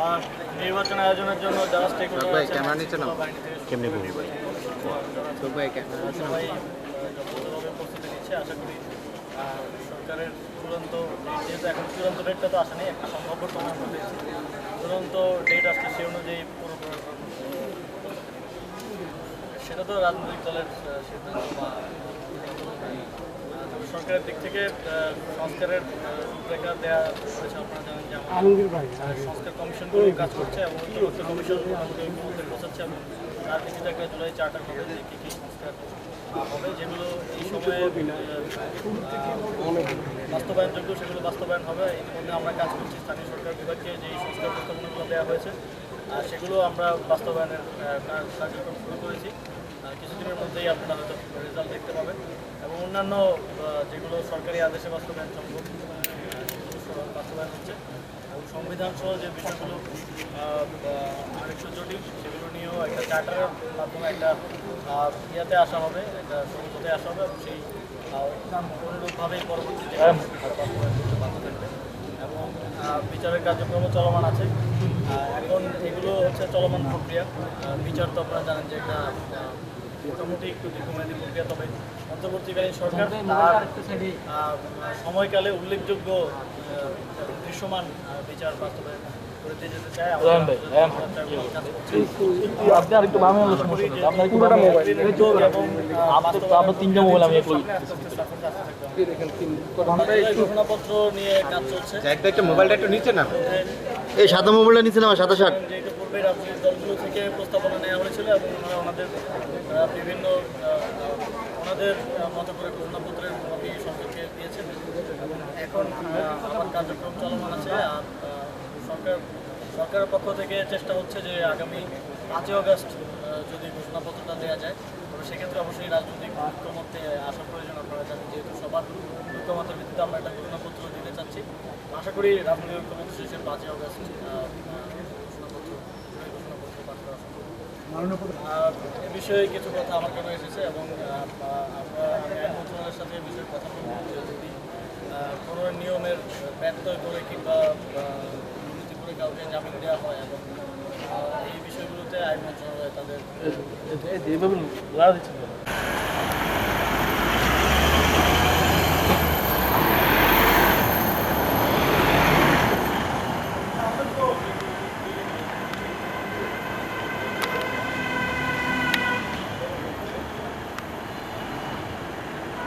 আর নির্বাচন আয়োজনের জন্য যারা স্টেক হোল্ডার আছেন ক্যামেরা নিচে নাও কেমনে ঘুরি ভাই সবাই যথাযথভাবে প্রস্তুতি নিচ্ছে। আশা করি সরকারের চূড়ান্ত যেহেতু এখন চূড়ান্ত ডেটটা তো আসেনি, একটা সম্ভাব্য সময় মধ্যে চূড়ান্ত ডেট আসছে সে অনুযায়ী সেটা তো রাজনৈতিক দলের সিদ্ধান্ত বা সরকারের দিক থেকে সংস্কারের রূপরেখা দেওয়া হয়েছে। আপনারা জানেন যে আমাদের সংস্কার কমিশনগুলো কাজ করছে এবং ঐক্যবদ্ধ কমিশন মোটামুটি পৌঁছাচ্ছে এবং তার ভিত্তিতে একটা জুলাই চার্টার হবে যে কী কী সংস্কার হবে, যেগুলো এই সময়ে বাস্তবায়নযোগ্য সেগুলো বাস্তবায়ন হবে। ইতিমধ্যে আমরা কাজ করছি, স্থানীয় সরকার বিভাগকে যেই সংস্কার প্রস্তাবনাগুলো দেওয়া হয়েছে সেগুলো আমরা বাস্তবায়নের কার্যক্রম শুরু করেছি। কিছুদিনের মধ্যেই আপনারা হয়তো রেজাল্ট দেখতে পাবেন এবং অন্যান্য যেগুলো সরকারি আদেশে বাস্তবায়ন সম্ভব সেগুলো বাস্তবায়ন হচ্ছে এবং সংবিধান সহ যে বিষয়গুলো আরেকটু জটিল সেগুলো নিয়েও একটা চার্টারের মাধ্যমে একটা ইয়াতে আসা হবে, একটা সমঝোতায় আসা হবে এবং সেই অনুরূপভাবেই পরবর্তীতে বাস্তবায়ন করতে বাধ্য থাকবে এবং বিচারের কার্যক্রমও চলমান আছে। এখন এগুলো হচ্ছে চলমান প্রক্রিয়া। বিচার তো আপনারা জানেন যে একটা মোটামুটি একটু দীর্ঘমেয়াদী প্রক্রিয়া, তবে অন্তর্বর্তীকালীন সরকার তার সময়কালে উল্লেখযোগ্য দৃশ্যমান বিচার বাস্তবায়ন করতে যেতে চায়। ঘোষণাপত্র নিয়ে কাজ চলছে। একটা মোবাইলটা একটু নিচে না, এই সাদা মোবাইলটা নিচে নাও, সাদা শার্ট। যেহেতু পূর্বে রাজনৈতিক দলগুলো থেকে প্রস্তাবনা নেওয়া হয়েছিল এবং ওনাদের বিভিন্ন ওনাদের মতো করে ঘোষণাপত্রের কপি সরকারকে দিয়েছেন এবং এখন আমার কার্যক্রম চলমান আছে। আর সরকারের পক্ষ থেকে চেষ্টা হচ্ছে যে আগামী 5ই আগস্ট যদি ঘোষণাপত্রটা দেওয়া যায় তবে সেক্ষেত্রে অবশ্যই রাজনৈতিক ঐক্যমত্যে আসার প্রয়োজন। আপনারা জানেন যেহেতু সবার ঐক্যমতের ভিত্তিতে আমরা একটা ঘোষণাপত্র দিতে চাচ্ছি। আশা করি রাজনৈতিক ঐক্যমত্য শেষে 5ই আগস্ট ঘোষণাপত্র পাঠ করা সম্ভব। এ বিষয়ে কিছু কথা আমার কাছে এসেছে এবং আমি আইন মন্ত্রণালয়ের সাথে এ বিষয়ে কথা বলব যে যদি কোনো নিয়মের ব্যত্যয় করে কিংবা দুর্নীতি করে কাউকে জামিন দেওয়া হয় এবং এই বিষয়গুলোতে আইন মন্ত্রণালয় তাদের